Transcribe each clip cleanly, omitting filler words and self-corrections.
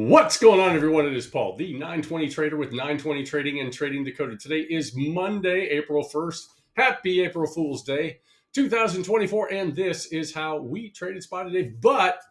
What's going on, everyone? It is Paul, the 920 trader with 920 Trading and Trading Decoded. Today is Monday, April 1st. Happy April Fool's Day 2024, and this is how we traded spot today. But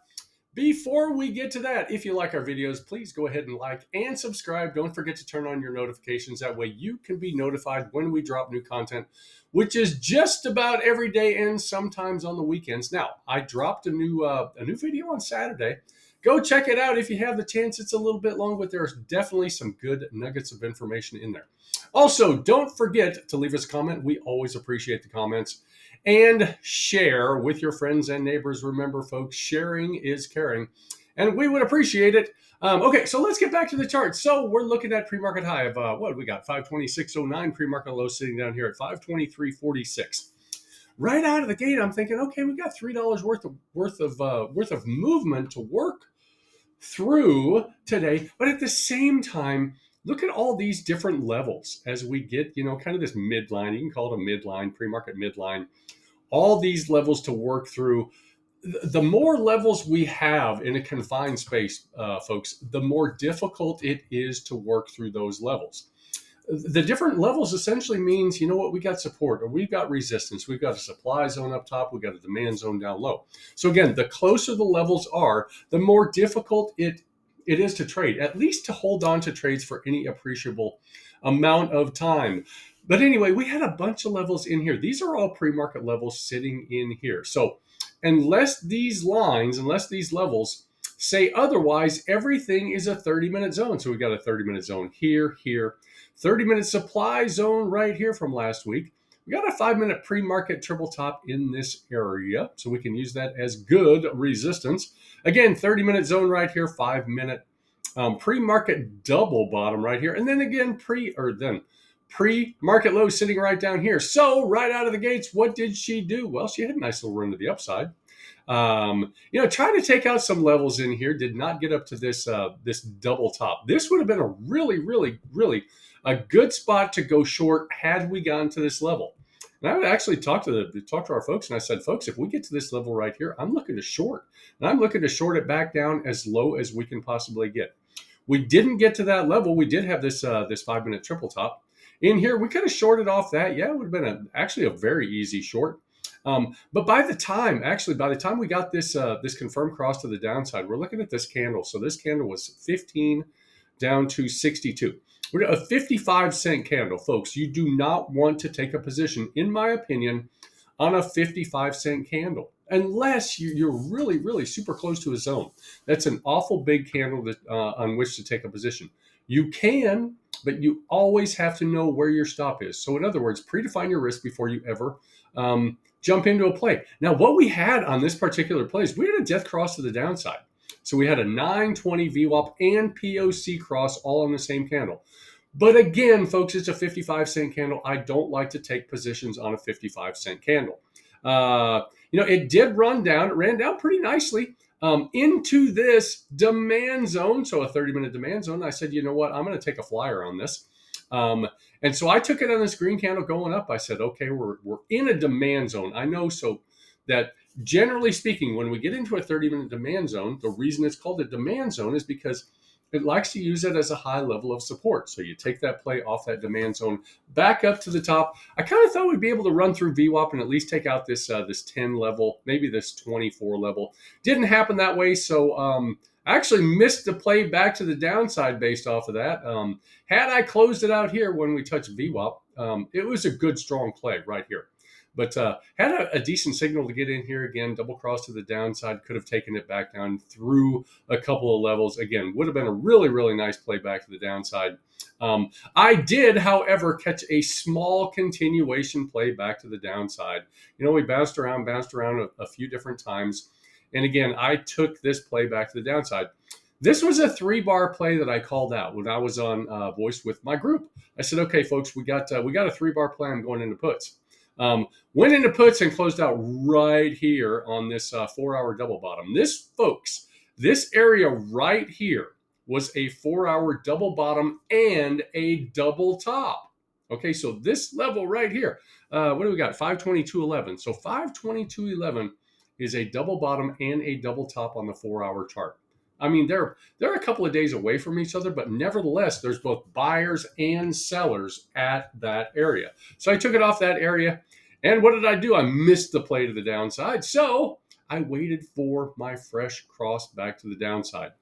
before we get to that, if you like our videos, please go ahead and like and subscribe. Don't forget to turn on your notifications. That way you can be notified when we drop new content, which is just about every day and sometimes on the weekends. Now, I dropped a new video on Saturday. Go check it out if you have the chance. It's a little bit long, but there's definitely some good nuggets of information in there. Also, don't forget to leave us a comment. We always appreciate the comments. And share with your friends and neighbors. Remember, folks, sharing is caring, and we would appreciate it. Okay, so let's get back to the chart. So we're looking at pre-market high of what we got? 526.09. Pre-market low sitting down here at 523.46. Right out of the gate, I'm thinking, okay, we got $3 worth of movement to work through today. But at the same time, look at all these different levels as we get, kind of this midline. You can call it a midline, pre-market midline. All these levels to work through. The more levels we have in a confined space, folks, the more difficult it is to work through those levels. The different levels essentially means, we got support or we've got resistance. We've got a supply zone up top. We've got a demand zone down low. So again, the closer the levels are, the more difficult it is to trade, at least to hold on to trades for any appreciable amount of time. But anyway, we had a bunch of levels in here. These are all pre-market levels sitting in here. So unless these levels say otherwise, everything is a 30-minute zone. So we got a 30-minute zone here, 30-minute supply zone right here from last week. We got a 5-minute pre-market triple top in this area, so we can use that as good resistance. Again, 30-minute zone right here, 5-minute pre-market double bottom right here, and then again pre-market low sitting right down here. So right out of the gates, what did she do? Well, she had a nice little run to the upside. Trying to take out some levels in here, did not get up to this double top. This would have been a really, really, really a good spot to go short had we gotten to this level. And I would actually talk to our folks, and I said, folks, if we get to this level right here, I'm looking to short. And I'm looking to short it back down as low as we can possibly get. We didn't get to that level. We did have this 5-minute triple top. In here, we could have shorted off that. Yeah, it would have been actually a very easy short. But by the time we got this confirmed cross to the downside, we're looking at this candle. So this candle was 15 down to 62. We're a 55-cent candle, folks. You do not want to take a position, in my opinion, on a 55-cent candle unless you're really, really super close to a zone. That's an awful big candle on which to take a position. You can, but you always have to know where your stop is. So in other words, predefine your risk before you ever jump into a play. Now, what we had on this particular play is we had a death cross to the downside. So we had a 920 VWAP and POC cross all on the same candle. But again, folks, it's a 55-cent candle. I don't like to take positions on a 55-cent candle. It did run down. It ran down pretty nicely into this demand zone. So a 30-minute demand zone. I said, you know what? I'm going to take a flyer on this. And so I took it on this green candle going up. I said, okay, we're in a demand zone. I know so that generally speaking, when we get into a 30-minute demand zone, the reason it's called a demand zone is because it likes to use it as a high level of support. So you take that play off that demand zone back up to the top. I kind of thought we'd be able to run through VWAP and at least take out this 10 level, maybe this 24 level. Didn't happen that way. So I actually missed the play back to the downside based off of that. Had I closed it out here when we touched VWAP, it was a good, strong play right here. But had a decent signal to get in here again, double cross to the downside, could have taken it back down through a couple of levels. Again, would have been a really, really nice play back to the downside. I did, however, catch a small continuation play back to the downside. We bounced around a few different times. And again, I took this play back to the downside. This was a 3-bar play that I called out when I was on voice with my group. I said, okay, folks, we got a 3-bar play. I'm going into puts. Went into puts and closed out right here on this 4-hour double bottom. This area right here was a 4-hour double bottom and a double top. Okay, so this level right here, what do we got? 522.11. So 522.11 is a double bottom and a double top on the 4-hour chart. I mean, they're a couple of days away from each other, but nevertheless, there's both buyers and sellers at that area. So I took it off that area. And what did I do? I missed the play to the downside. So I waited for my fresh cross back to the downside.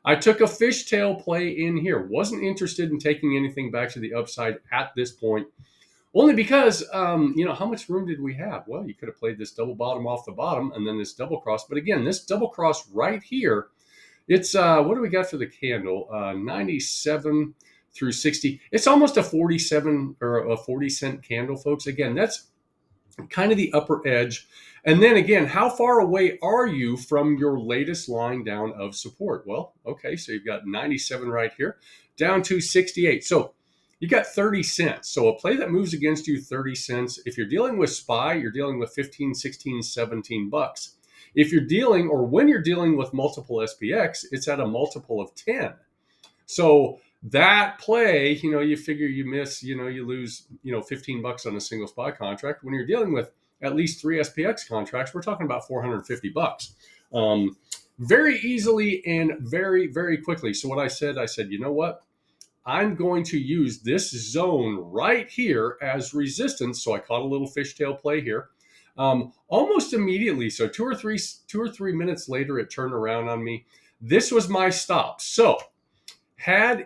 I took a fishtail play in here. Wasn't interested in taking anything back to the upside at this point, only because, how much room did we have? Well, you could have played this double bottom off the bottom and then this double cross. But again, this double cross right here, it's what do we got for the candle? 97 through 60. It's almost a 47 or a 40-cent candle, folks. Again, that's kind of the upper edge. And then again, how far away are you from your latest line down of support? Well, okay, so you've got 97 right here, down to 68. So you got 30 cents. So a play that moves against you 30 cents. If you're dealing with SPY, you're dealing with 15, 16, 17 bucks. If you're dealing, or when you're dealing with multiple SPX, it's at a multiple of 10. So that play, you figure you miss, you lose, 15 bucks on a single SPY contract. When you're dealing with at least 3 SPX contracts, we're talking about 450 bucks. Very easily and very, very quickly. So what I said, you know what? I'm going to use this zone right here as resistance. So I caught a little fishtail play here. Almost immediately, so two or three minutes later, it turned around on me. This was my stop. So had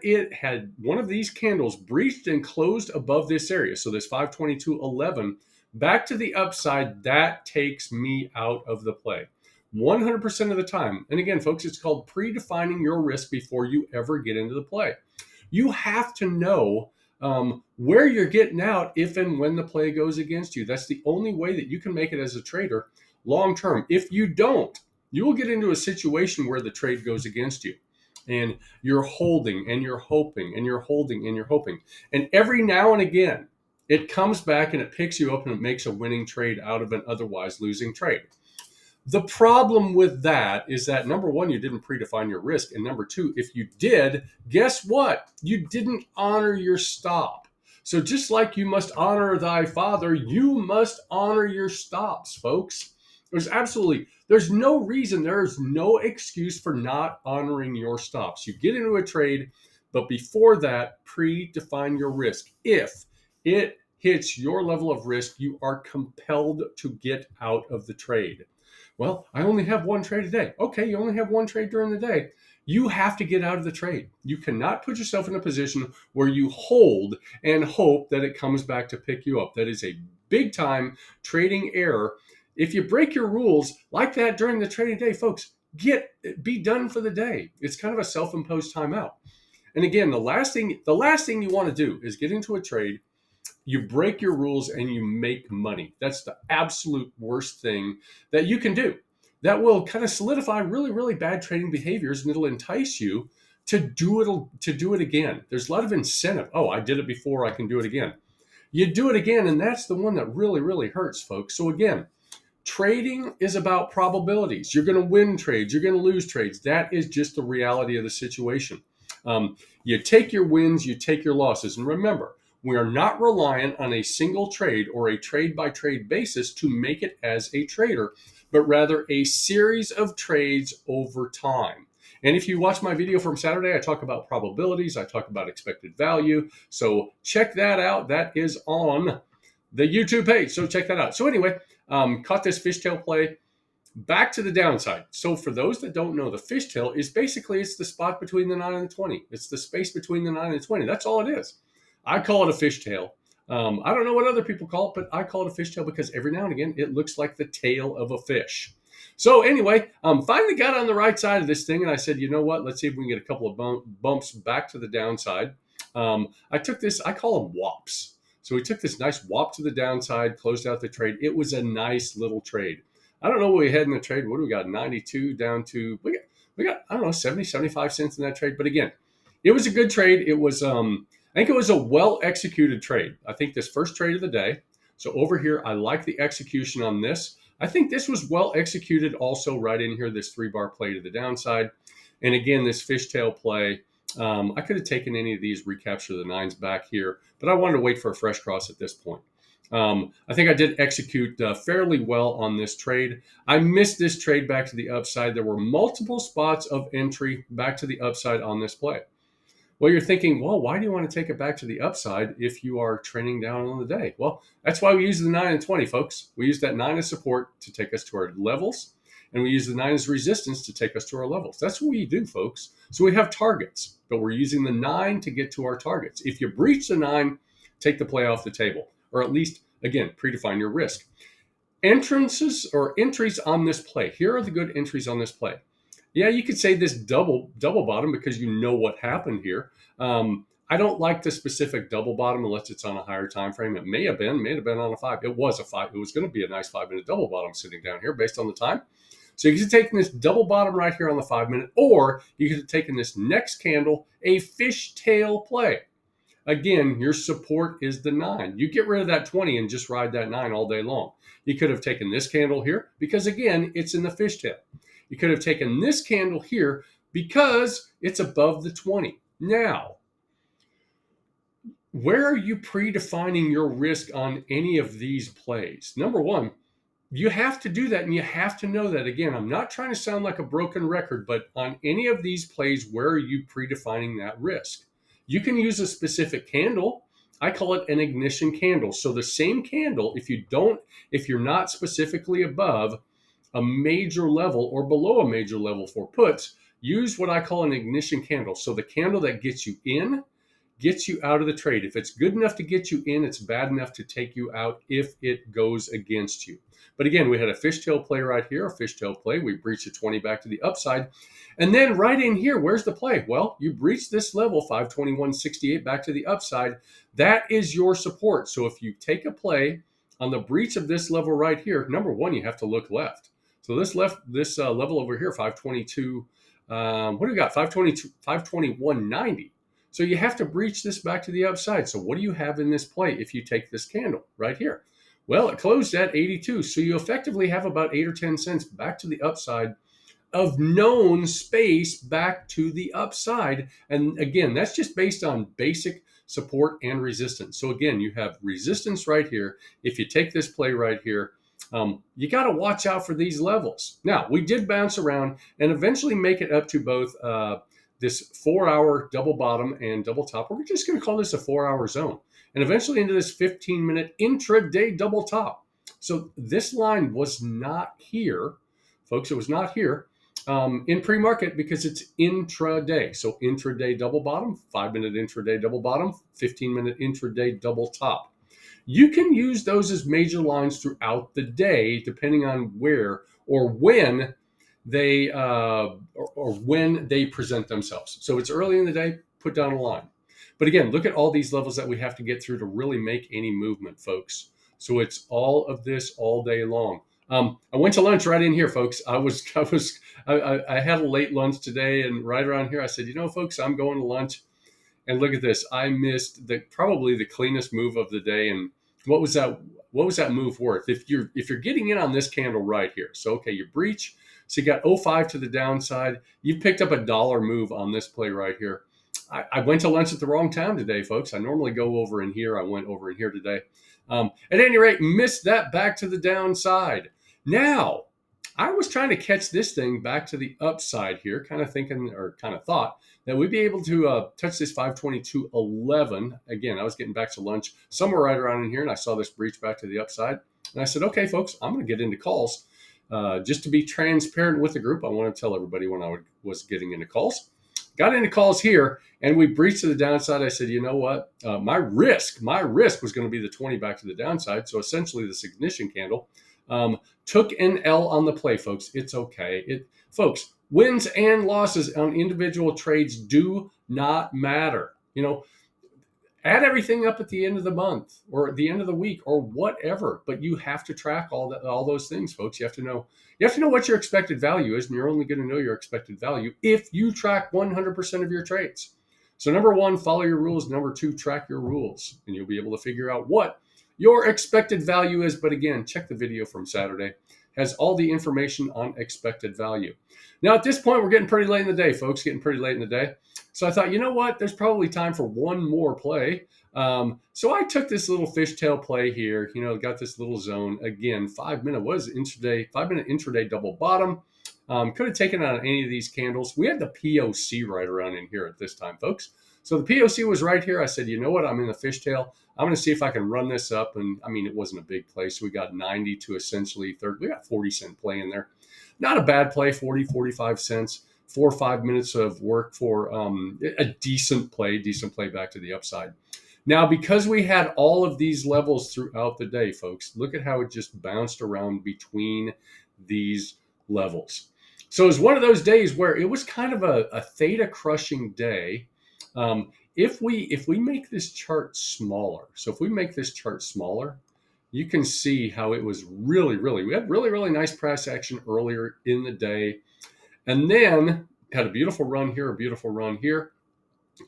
one of these candles breached and closed above this area, so this 522.11 back to the upside, that takes me out of the play 100% of the time. And again, folks, it's called predefining your risk before you ever get into the play. You have to know where you're getting out if and when the play goes against you. That's the only way that you can make it as a trader long term. If you don't, you will get into a situation where the trade goes against you. And you're holding and you're hoping and you're holding and you're hoping. And every now and again, it comes back and it picks you up and it makes a winning trade out of an otherwise losing trade. The problem with that is that, number one, you didn't predefine your risk. And number two, if you did, guess what? You didn't honor your stop. So just like you must honor thy father, you must honor your stops, folks. There's no reason, there's no excuse for not honoring your stops. You get into a trade, but before that, predefine your risk. If it hits your level of risk, you are compelled to get out of the trade. Well, I only have one trade a day. Okay, you only have one trade during the day. You have to get out of the trade. You cannot put yourself in a position where you hold and hope that it comes back to pick you up. That is a big time trading error. If you break your rules like that during the trading day, folks, be done for the day. It's kind of a self-imposed timeout. And again, the last thing you want to do is get into a trade, you break your rules, and you make money. That's the absolute worst thing that you can do. That will kind of solidify really, really bad trading behaviors, and it'll entice you to do it again. There's a lot of incentive. Oh, I did it before, I can do it again. You do it again, and that's the one that really, really hurts, folks. So again, trading is about probabilities. You're going to win trades. You're going to lose trades. That is just the reality of the situation. You take your wins, you take your losses. And remember, we are not reliant on a single trade or a trade-by-trade basis to make it as a trader, but rather a series of trades over time. And if you watch my video from Saturday, I talk about probabilities. I talk about expected value. So check that out. That is on the YouTube page. So check that out. So anyway, caught this fishtail play back to the downside. So for those that don't know, the fishtail is basically, it's the spot between the 9 and the 20. It's the space between the 9 and the 20. That's all it is. I call it a fishtail. I don't know what other people call it, but I call it a fishtail because every now and again, it looks like the tail of a fish. So anyway, finally got on the right side of this thing, and I said, you know what? Let's see if we can get a couple of bumps back to the downside. I took this, I call them whops. So we took this nice whop to the downside, closed out the trade. It was a nice little trade. I don't know what we had in the trade. What do we got? 92 down to, we got, I don't know, 70, 75 cents in that trade. But again, it was a good trade. It was, I think it was a well-executed trade. I think this first trade of the day. So over here, I like the execution on this. I think this was well executed also right in here, this 3-bar play to the downside. And again, this fishtail play, I could have taken any of these, recapture the 9s back here, but I wanted to wait for a fresh cross at this point. I think I did execute fairly well on this trade. I missed this trade back to the upside. There were multiple spots of entry back to the upside on this play. Well, you're thinking, well, why do you want to take it back to the upside if you are trending down on the day? Well, that's why we use the 9 and 20, folks. We use that 9 as support to take us to our levels, and we use the 9 as resistance to take us to our levels. That's what we do, folks. So we have targets, but we're using the 9 to get to our targets. If you breach the 9, take the play off the table, or at least, again, predefine your risk. Entrances or entries on this play. Here are the good entries on this play. Yeah, you could say this double bottom because you know what happened here. I don't like the specific double bottom unless it's on a higher time frame. It may have been on a 5. It was a 5. It was going to be a nice 5-minute double bottom sitting down here based on the time. So you could have taken this double bottom right here on the 5-minute, or you could have taken this next candle, a fishtail play. Again, your support is the 9. You get rid of that 20 and just ride that 9 all day long. You could have taken this candle here because, again, it's in the fishtail. You could have taken this candle here because it's above the 20. Now, where are you predefining your risk on any of these plays? Number one, you have to do that, and you have to know that. Again, I'm not trying to sound like a broken record, but on any of these plays, where are you predefining that risk? You can use a specific candle. I call it an ignition candle. So the same candle, if you're not specifically above a major level or below a major level for puts, use what I call an ignition candle. So the candle that gets you in, gets you out of the trade. If it's good enough to get you in, it's bad enough to take you out if it goes against you. But again, we had a fishtail play right here, a fishtail play. We breached a 20 back to the upside. And then right in here, where's the play? Well, you breached this level, 521.68 back to the upside. That is your support. So if you take a play on the breach of this level right here, number one, you have to look left. So this level over here, 522, what do we got? 521.90. So you have to breach this back to the upside. So what do you have in this play if you take this candle right here? Well, it closed at 82. So you effectively have about 8 or 10 cents back to the upside of known space back to the upside. And again, that's just based on basic support and resistance. So again, you have resistance right here. If you take this play right here, you got to watch out for these levels. Now, we did bounce around and eventually make it up to both this 4-hour double bottom and double top. We're just going to call this a 4-hour zone. And eventually into this 15-minute intraday double top. So this line was not here, folks. It was not here in pre-market because it's intraday. So intraday double bottom, 5-minute intraday double bottom, 15-minute intraday double top. You can use those as major lines throughout the day, depending on where or when they when they present themselves. So it's early in the day, put down a line. But again, look at all these levels that we have to get through to really make any movement, folks. So it's all of this all day long. I went to lunch right in here, folks. I had a late lunch today, and right around here, I said, folks, I'm going to lunch. And look at this. I missed probably the cleanest move of the day. And what was that move worth? If you're getting in on this candle right here, so okay, you breach. So you got 0.5 to the downside. You picked up $1 move on this play right here. I went to lunch at the wrong time today, folks. I normally go over in here. I went over in here today. At any rate, missed that back to the downside. Now, I was trying to catch this thing back to the upside here, kind of thinking or kind of thought that we'd be able to touch this 522.11. Again, I was getting back to lunch somewhere right around in here, and I saw this breach back to the upside. And I said, okay, folks, I'm going to get into calls. Just to be transparent with the group, I want to tell everybody when I was getting into calls. Got into calls here, and we breached to the downside. I said, you know what? My risk was going to be the 20 back to the downside. So essentially, this ignition candle took an L on the play, folks. It's okay. Folks, wins and losses on individual trades do not matter. Add everything up at the end of the month or at the end of the week or whatever, but you have to track all those things, folks. You have to know what your expected value is, and you're only going to know your expected value if you track 100% of your trades. So number one, follow your rules. Number two, track your rules, and you'll be able to figure out what your expected value is. But again, check the video from Saturday. has all the information on expected value. Now, at this point, we're getting pretty late in the day, folks, getting pretty late in the day. So I thought, you know what? There's probably time for one more play. So I took this little fishtail play here, got this little zone. Again, 5-minute was intraday, 5-minute intraday double bottom. Could have taken out any of these candles. We had the POC right around in here at this time, folks. So the POC was right here. I said, you know what? I'm in the fishtail. I'm going to see if I can run this up. And I mean, it wasn't a big play. So we got 90 to essentially 30. We got 40-cent play in there. Not a bad play, 40, 45 cents. 4 or 5 minutes of work for a decent play back to the upside. Now, because we had all of these levels throughout the day, folks, look at how it just bounced around between these levels. So it was one of those days where it was kind of a theta crushing day. If we make this chart smaller, you can see how it was really, we had really nice price action earlier in the day. And then had a beautiful run here,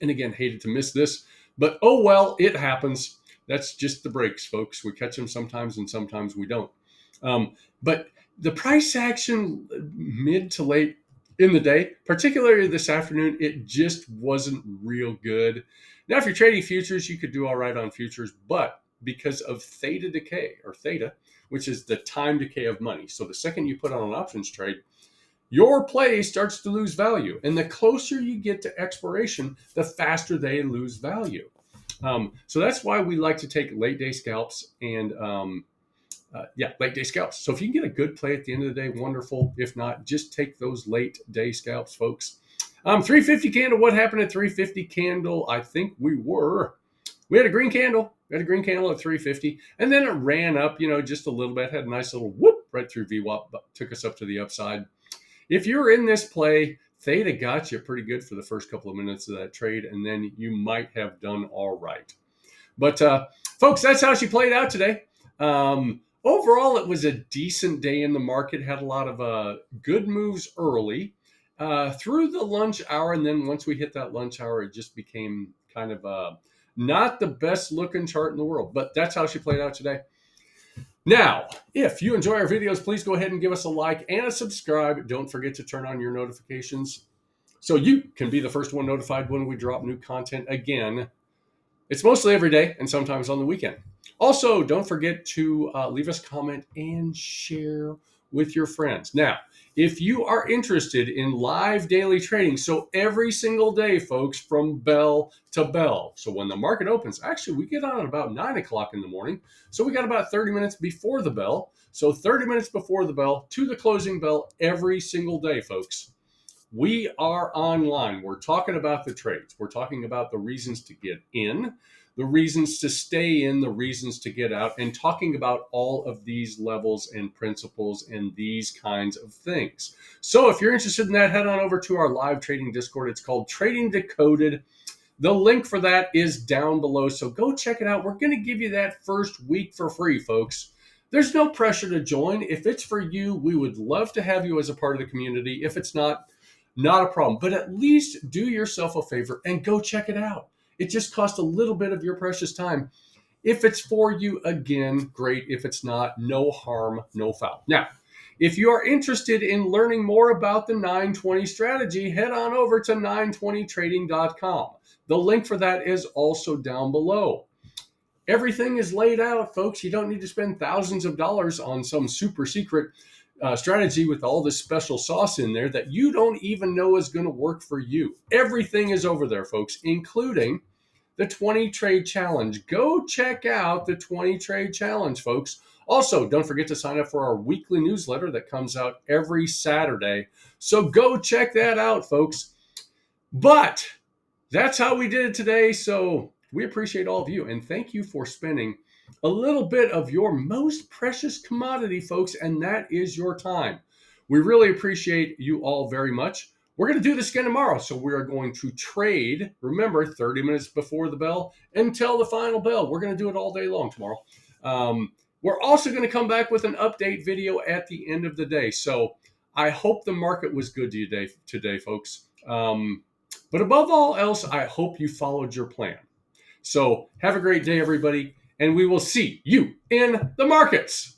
And again, hated to miss this, but oh well, it happens. That's just the breaks, folks. We catch them sometimes and sometimes we don't. But the price action mid to late in the day, particularly this afternoon, it just wasn't real good. Now, if you're trading futures, you could do all right on futures, but because of theta decay, or theta, which is the time decay of money. So the second you put on an options trade, your play starts to lose value. And the closer you get to expiration, the faster they lose value. So that's why we like to take late day scalps and late day scalps. So if you can get a good play at the end of the day, wonderful. If not, just take those late day scalps, folks. 350 candle. What happened at 350 candle? I think we had a green candle. We had a green candle at 350, and then it ran up, just a little bit. Had a nice little whoop right through VWAP, took us up to the upside. If you're in this play, Theta got you pretty good for the first couple of minutes of that trade, and then you might have done all right. But folks, that's how she played out today. Overall, it was a decent day in the market. Had a lot of good moves early through the lunch hour, and then once we hit that lunch hour, it just became kind of not the best looking chart in the world. But that's how she played out today. Now, if you enjoy our videos, please go ahead and give us a like and a subscribe. Don't forget to turn on your notifications so you can be the first one notified when we drop new content. Again, it's mostly every day and sometimes on the weekend. Also, don't forget to leave us a comment and share with your friends. Now, if you are interested in live daily trading, so every single day, folks, from bell to bell. So when the market opens, actually, we get on at about 9 o'clock in the morning. So we got about 30 minutes before the bell. So 30 minutes before the bell to the closing bell every single day, folks. We are online. We're talking about the trades. We're talking about the reasons to get in, the reasons to stay in, the reasons to get out, and talking about all of these levels and principles and these kinds of things. So if you're interested in that, head on over to our live trading Discord. It's called Trading Decoded. The link for that is down below, so go check it out. We're going to give you that first week for free, folks. There's no pressure to join. If it's for you, we would love to have you as a part of the community. If it's not a problem. But at least do yourself a favor and go check it out. It just costs a little bit of your precious time. If it's for you, again, great. If it's not, no harm, no foul. Now, if you are interested in learning more about the 920 strategy, head on over to 920trading.com. The link for that is also down below. Everything is laid out, folks. You don't need to spend thousands of dollars on some super secret strategy with all this special sauce in there that you don't even know is going to work for you. Everything is over there, folks, including the 20 trade challenge. Go check out the 20 trade challenge, folks. Also, don't forget to sign up for our weekly newsletter that comes out every Saturday. So go check that out, folks. But that's how we did it today. So we appreciate all of you, and thank you for spending a little bit of your most precious commodity, folks, and that is your time. We really appreciate you all very much. We're going to do this again tomorrow. So we are going to trade, remember, 30 minutes before the bell until the final bell. We're going to do it all day long tomorrow. We're also going to come back with an update video at the end of the day. So I hope the market was good to you today, folks. But above all else, I hope you followed your plan. So have a great day, everybody, and we will see you in the markets.